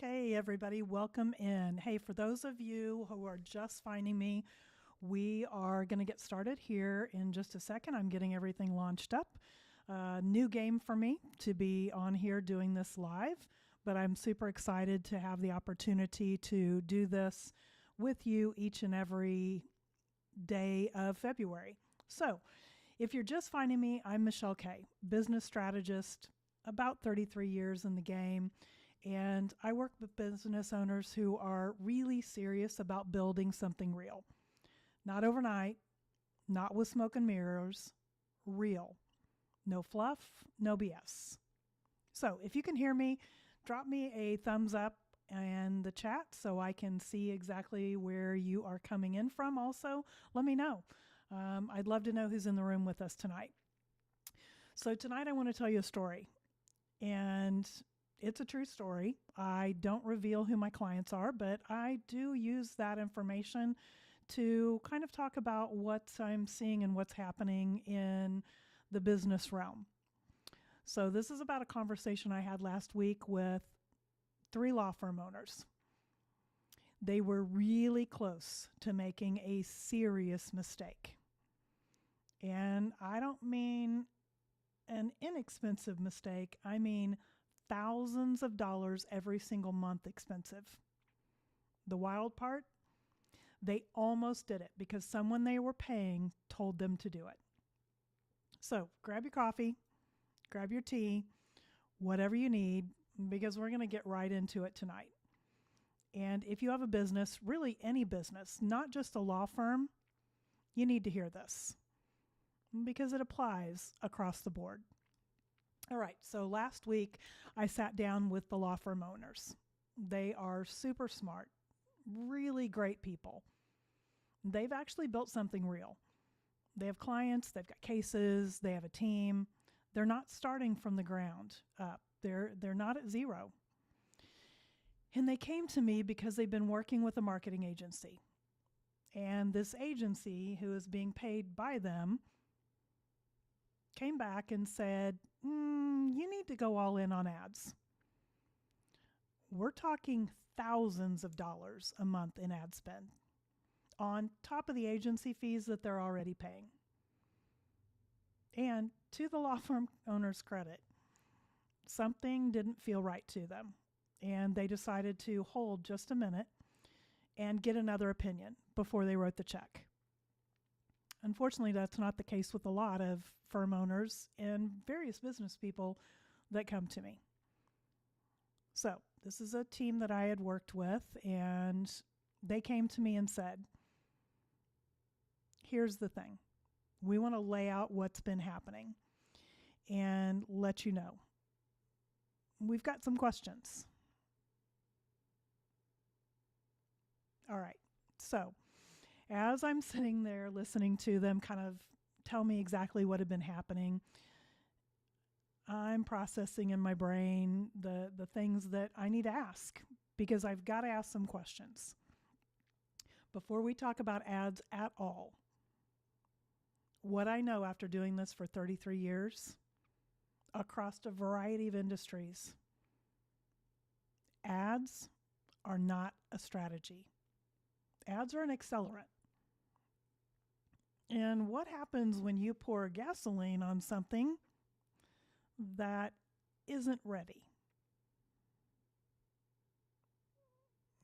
Hey, everybody, welcome in. Hey, for those of you who are just finding me, we are going to get started here in just a second. I'm getting everything launched up. New game for me to be on here doing this live, but I'm super excited to have the opportunity to do this with you each and every day of February. So, if you're just finding me, I'm Michelle Kay, business strategist, about 33 years in the game. And I work with business owners who are really serious about building something real. Not overnight, not with smoke and mirrors, real. No fluff, no BS. So if you can hear me, drop me a thumbs up in the chat so I can see exactly where you are coming in from. Also, let me know. I'd love to know who's in the room with us tonight. So tonight I want to tell you a story. And it's a true story. I don't reveal who my clients are, but I do use that information to kind of talk about what I'm seeing and what's happening in the business realm. So this is about a conversation I had last week with 3 law firm owners. They were really close to making a serious mistake. And I don't mean an inexpensive mistake. I mean thousands of dollars every single month expensive. The wild part, they almost did it because someone they were paying told them to do it. So grab your coffee, grab your tea, whatever you need, because we're going to get right into it tonight. And if you have a business, really any business, not just a law firm, you need to hear this because it applies across the board. All right, so last week I sat down with the law firm owners. They are super smart, really great people. They've actually built something real. They have clients, they've got cases, they have a team. They're not starting from the ground up. They're not at zero. And they came to me because they've been working with a marketing agency. And this agency, who is being paid by them, came back and said, you need to go all in on ads. We're talking thousands of dollars a month in ad spend on top of the agency fees that they're already paying. And to the law firm owner's credit, something didn't feel right to them. And they decided to hold just a minute and get another opinion before they wrote the check. Unfortunately, that's not the case with a lot of firm owners and various business people that come to me. So this is a team that I had worked with, and they came to me and said, here's the thing. We want to lay out what's been happening and let you know. We've got some questions. All right. So as I'm sitting there listening to them kind of tell me exactly what had been happening, I'm processing in my brain the things that I need to ask because I've got to ask some questions. Before we talk about ads at all, what I know after doing this for 33 years across a variety of industries, ads are not a strategy. Ads are an accelerant. And what happens when you pour gasoline on something that isn't ready?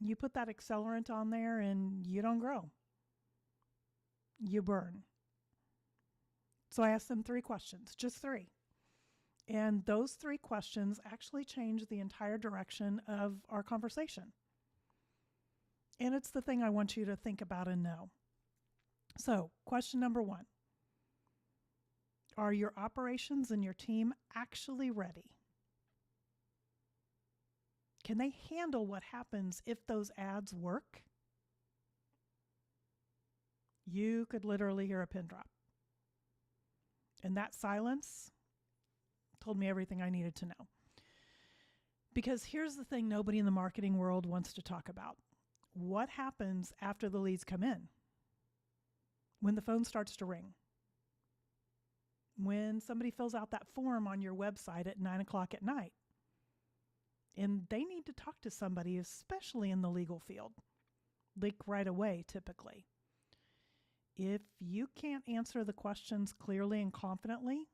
You put that accelerant on there and you don't grow. You burn. So I asked them 3 questions, just 3. And those 3 questions actually changed the entire direction of our conversation. And it's the thing I want you to think about and know. So, question number 1. Are your operations and your team actually ready? Can they handle what happens if those ads work? You could literally hear a pin drop. And that silence told me everything I needed to know. Because here's the thing nobody in the marketing world wants to talk about. What happens after the leads come in? When the phone starts to ring? When somebody fills out that form on your website at 9 o'clock at night? And they need to talk to somebody, especially in the legal field. Like right away, typically. If you can't answer the questions clearly and confidently,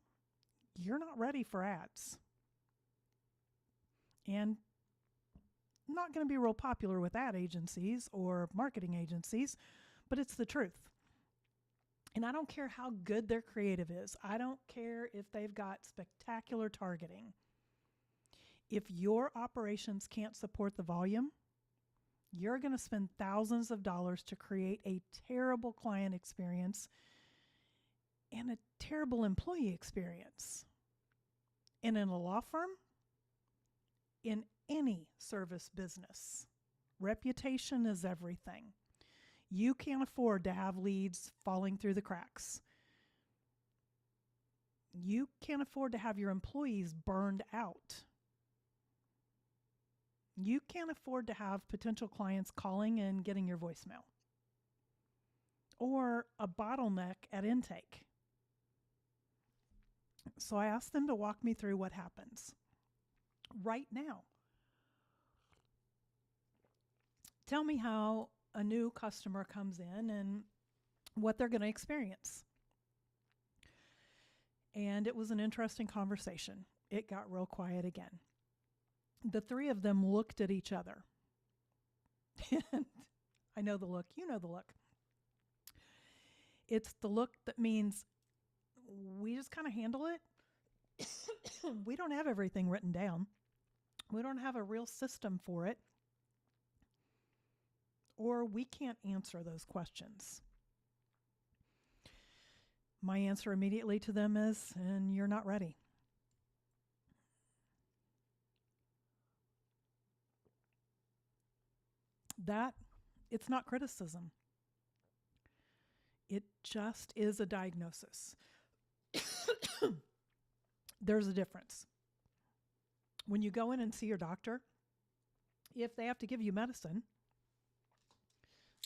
you're not ready for ads. And not going to be real popular with ad agencies or marketing agencies, but it's the truth. And I don't care how good their creative is. I don't care if they've got spectacular targeting. If your operations can't support the volume, you're going to spend thousands of dollars to create a terrible client experience and a terrible employee experience. And in a law firm, in any service business, reputation is everything. You can't afford to have leads falling through the cracks. You can't afford to have your employees burned out. You can't afford to have potential clients calling and getting your voicemail, or a bottleneck at intake. So I asked them to walk me through what happens right now. Tell me how a new customer comes in and what they're going to experience. And it was an interesting conversation. It got real quiet again. The three of them looked at each other. And I know the look. You know the look. It's the look that means we just kind of handle it. We don't have everything written down. We don't have a real system for it. Or we can't answer those questions. My answer immediately to them is, and you're not ready. That, it's not criticism. It just is a diagnosis. There's a difference. When you go in and see your doctor, if they have to give you medicine,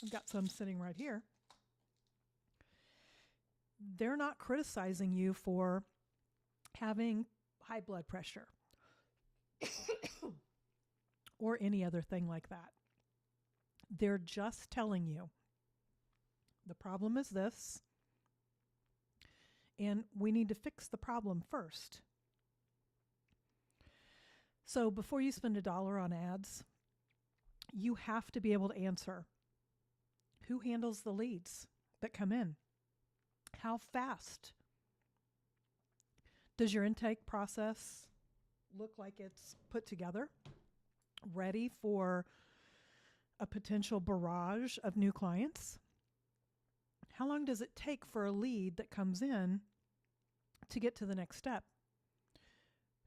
I've got some sitting right here, they're not criticizing you for having high blood pressure or any other thing like that. They're just telling you the problem is this, and we need to fix the problem first. So before you spend $1 on ads, you have to be able to answer, who handles the leads that come in? How fast does your intake process look like it's put together, ready for a potential barrage of new clients? How long does it take for a lead that comes in to get to the next step?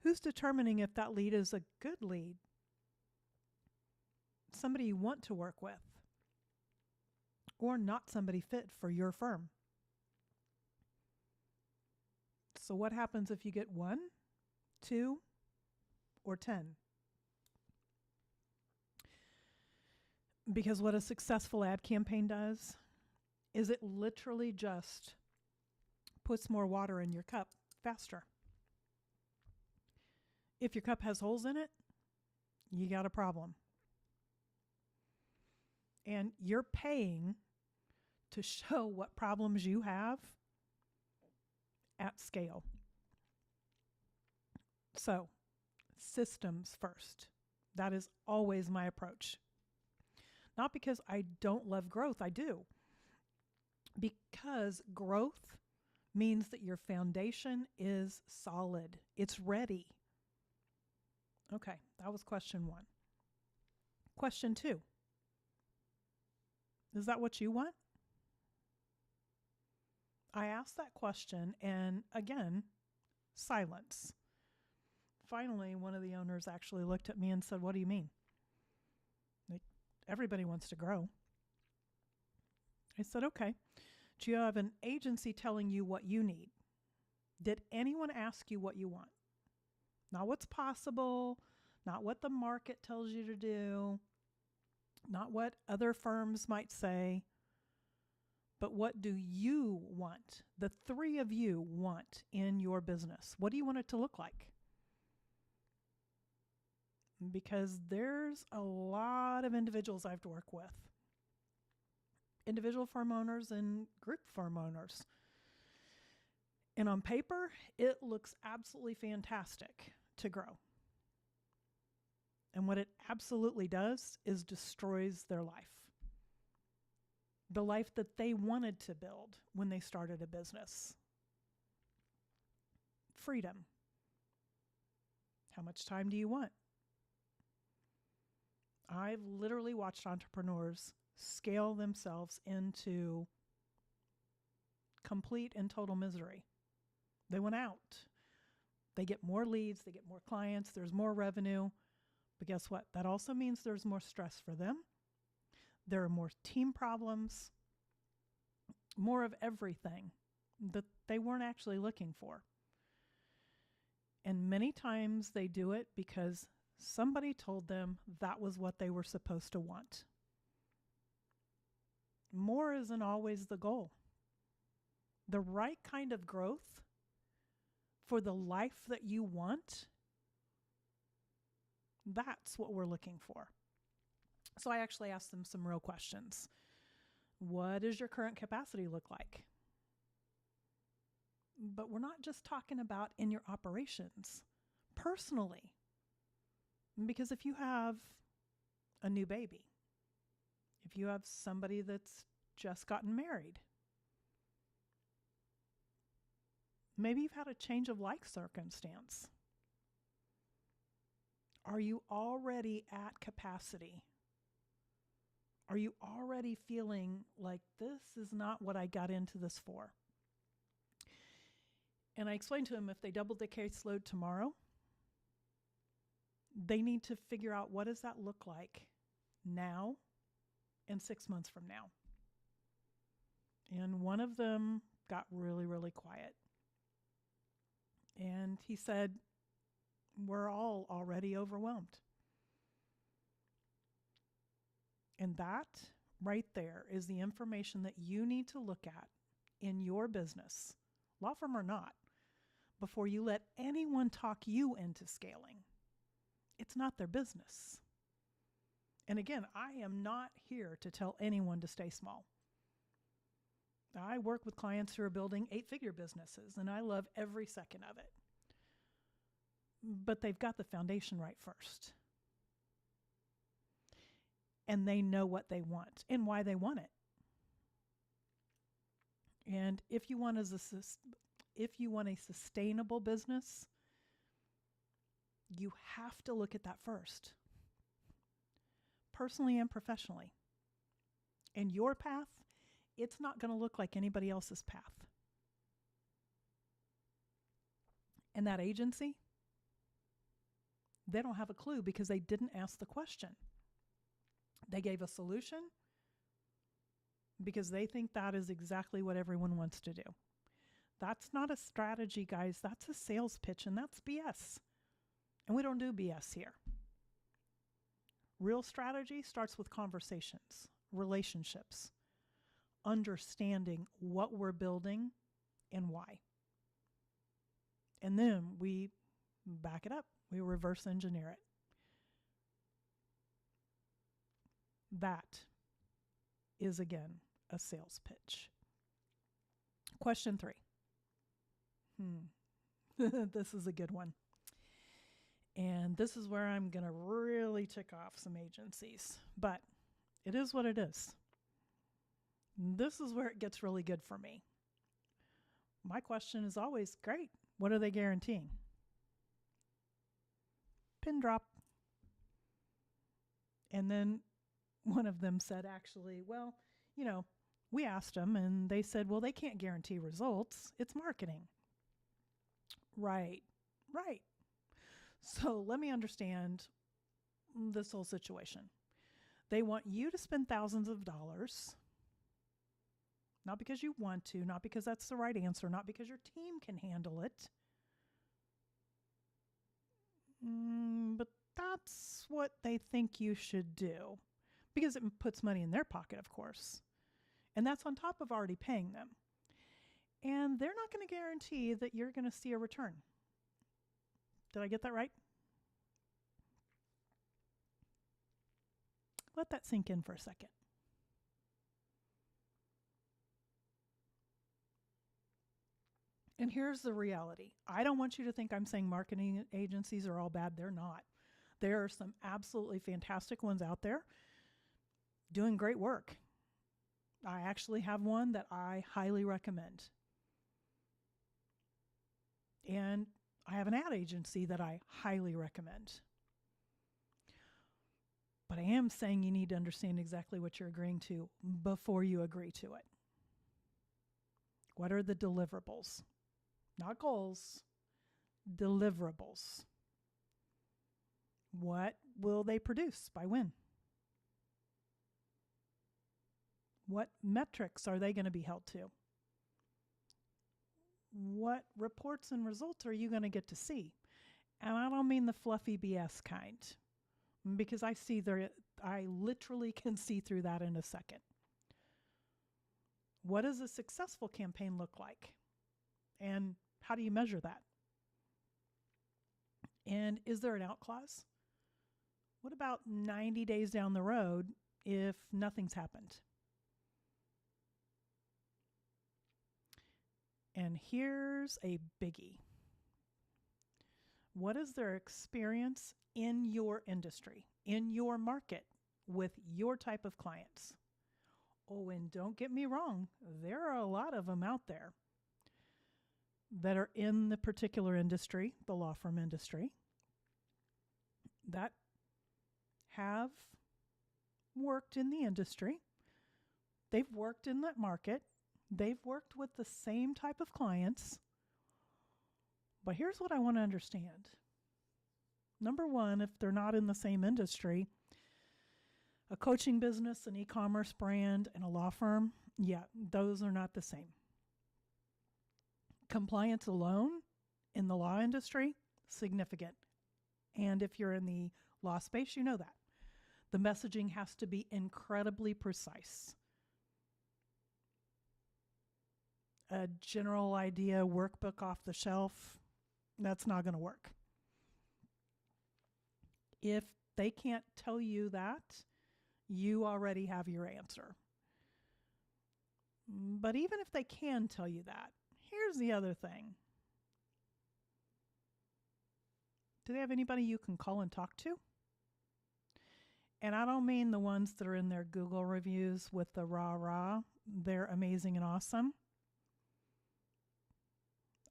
Who's determining if that lead is a good lead? Somebody you want to work with, or not somebody fit for your firm? So what happens if you get 1, 2, or 10? Because what a successful ad campaign does is it literally just puts more water in your cup faster. If your cup has holes in it, you got a problem. And you're paying to show what problems you have at scale. So, systems first. That is always my approach. Not because I don't love growth, I do. Because growth means that your foundation is solid. It's ready. Okay, that was question 1. Question 2. Is that what you want? I asked that question, and again, silence. Finally, one of the owners actually looked at me and said, "What do you mean?" Like, everybody wants to grow. I said, "Okay. Do you have an agency telling you what you need? Did anyone ask you what you want? Not what's possible, not what the market tells you to do, not what other firms might say, but what do you want? The 3 of you want in your business. What do you want it to look like?" because there's a lot of individuals I have to work with. Individual farm owners and group farm owners. And on paper, it looks absolutely fantastic to grow. And what it absolutely does is destroys their life. The life that they wanted to build when they started a business. Freedom. How much time do you want? I've literally watched entrepreneurs scale themselves into complete and total misery. They went out. They get more leads, they get more clients, there's more revenue. But guess what? That also means there's more stress for them. There are more team problems, more of everything that they weren't actually looking for. And many times they do it because somebody told them that was what they were supposed to want. More isn't always the goal. The right kind of growth for the life that you want, that's what we're looking for. So I actually asked them some real questions. What does your current capacity look like? But we're not just talking about in your operations, personally. Because if you have a new baby, if you have somebody that's just gotten married, maybe you've had a change of life circumstance. Are you already at capacity? Are you already feeling like this is not what I got into this for? And I explained to them if they doubled the caseload tomorrow, they need to figure out what does that look like now and 6 months from now. And one of them got really, really quiet. And he said, we're all already overwhelmed. And that right there is the information that you need to look at in your business, law firm or not, before you let anyone talk you into scaling. It's not their business. And again, I am not here to tell anyone to stay small. I work with clients who are building 8-figure businesses, and I love every second of it. But they've got the foundation right first. And they know what they want and why they want it. And if you want a sustainable business, you have to look at that first, personally and professionally. And your path, it's not going to look like anybody else's path. And that agency, they don't have a clue because they didn't ask the question. They gave a solution because they think that is exactly what everyone wants to do. That's not a strategy, guys. That's a sales pitch, and that's BS. And we don't do BS here. Real strategy starts with conversations, relationships, understanding what we're building and why. And then we back it up. We reverse engineer it. That is, again, a sales pitch. Question 3. This is a good one. And this is where I'm going to really tick off some agencies. But it is what it is. This is where it gets really good for me. My question is always, great, what are they guaranteeing? Pin drop. And then one of them said, actually, well, we asked them and they said, well, they can't guarantee results. It's marketing. Right. So let me understand this whole situation. They want you to spend thousands of dollars, not because you want to, not because that's the right answer, not because your team can handle it. But that's what they think you should do because it puts money in their pocket, of course. And that's on top of already paying them. And they're not going to guarantee that you're going to see a return. Did I get that right? Let that sink in for a second. And here's the reality. I don't want you to think I'm saying marketing agencies are all bad. They're not. There are some absolutely fantastic ones out there doing great work. I actually have one that I highly recommend. And I have an ad agency that I highly recommend. But I am saying you need to understand exactly what you're agreeing to before you agree to it. What are the deliverables? Not goals, deliverables. What will they produce by when? What metrics are they going to be held to? What reports and results are you going to get to see? And I don't mean the fluffy BS kind, because I literally can see through that in a second. What does a successful campaign look like? And how do you measure that? And is there an out clause? What about 90 days down the road if nothing's happened? And here's a biggie. What is their experience in your industry, in your market, with your type of clients? Oh, and don't get me wrong, there are a lot of them out there that are in the particular industry, the law firm industry, that have worked in the industry. They've worked in that market. They've worked with the same type of clients. But here's what I want to understand. Number one, if they're not in the same industry, a coaching business, an e-commerce brand, and a law firm, yeah, those are not the same. Compliance alone in the law industry, significant. And if you're in the law space, you know that. The messaging has to be incredibly precise. A general idea workbook off the shelf, that's not going to work. If they can't tell you that, you already have your answer. But even if they can tell you that, here's the other thing. Do they have anybody you can call and talk to? And I don't mean the ones that are in their Google reviews with the rah-rah. They're amazing and awesome.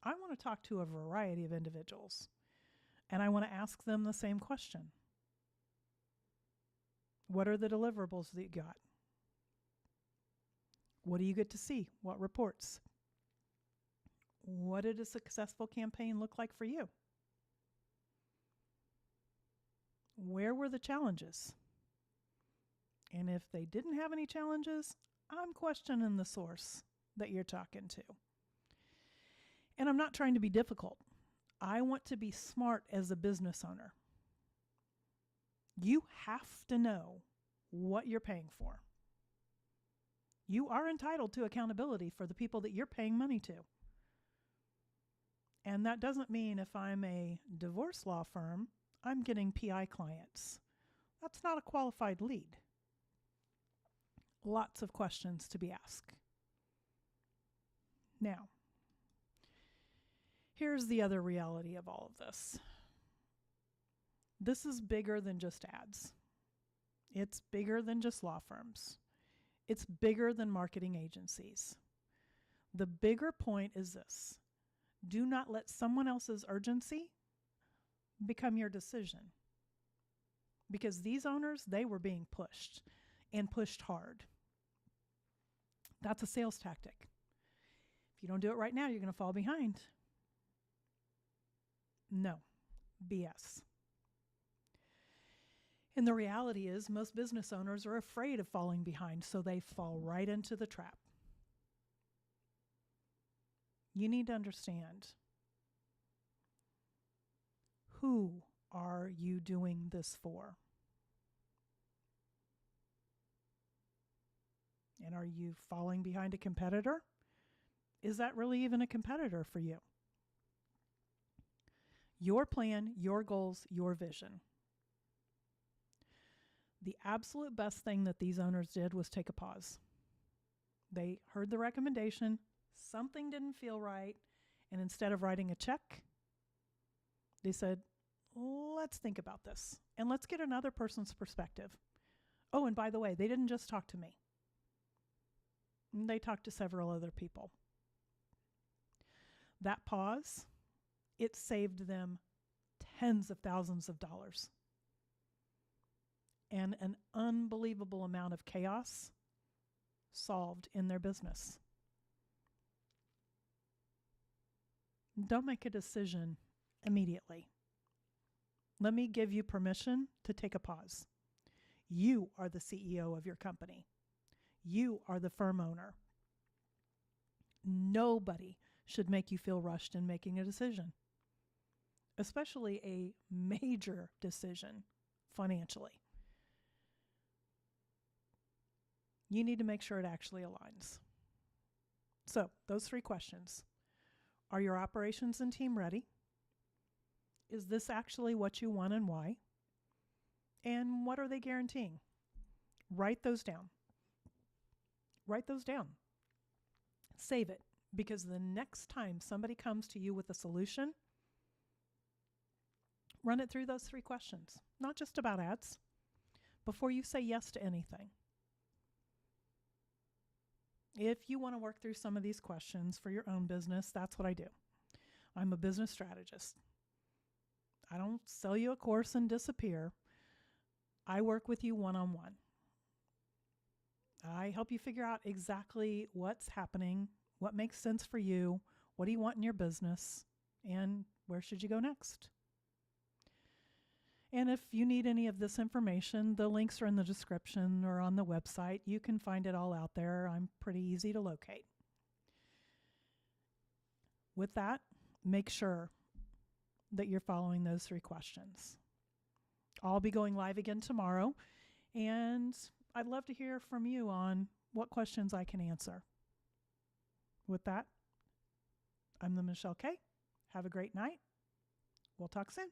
I want to talk to a variety of individuals, and I want to ask them the same question. What are the deliverables that you got? What do you get to see? What reports? What did a successful campaign look like for you? Where were the challenges? And if they didn't have any challenges, I'm questioning the source that you're talking to. And I'm not trying to be difficult. I want to be smart as a business owner. You have to know what you're paying for. You are entitled to accountability for the people that you're paying money to. And that doesn't mean if I'm a divorce law firm, I'm getting PI clients. That's not a qualified lead. Lots of questions to be asked. Now, here's the other reality of all of this. This is bigger than just ads. It's bigger than just law firms. It's bigger than marketing agencies. The bigger point is this. Do not let someone else's urgency become your decision. Because these owners, they were being pushed and pushed hard. That's a sales tactic. If you don't do it right now, you're going to fall behind. No, BS. And the reality is most business owners are afraid of falling behind, so they fall right into the trap. You need to understand, who are you doing this for? And are you falling behind a competitor? Is that really even a competitor for you? Your plan, your goals, your vision. The absolute best thing that these owners did was take a pause. They heard the recommendation, something didn't feel right, and instead of writing a check, they said, let's think about this and let's get another person's perspective. Oh, and by the way, they didn't just talk to me. They talked to several other people. That pause, it saved them tens of thousands of dollars and an unbelievable amount of chaos solved in their business. Don't make a decision immediately. Let me give you permission to take a pause. You are the CEO of your company. You are the firm owner. Nobody should make you feel rushed in making a decision, especially a major decision financially. You need to make sure it actually aligns. So, those 3 questions. Are your operations and team ready? Is this actually what you want and why? And what are they guaranteeing? Write those down. Write those down. Save it, because the next time somebody comes to you with a solution, run it through those 3 questions, not just about ads, before you say yes to anything. If you want to work through some of these questions for your own business, that's what I do. I'm a business strategist. I don't sell you a course and disappear. I work with you one-on-one. I help you figure out exactly what's happening, what makes sense for you, what do you want in your business, and where should you go next. And if you need any of this information, the links are in the description or on the website. You can find it all out there. I'm pretty easy to locate. With that, make sure that you're following those 3 questions. I'll be going live again tomorrow, and I'd love to hear from you on what questions I can answer. With that, I'm the Michelle K. Have a great night. We'll talk soon.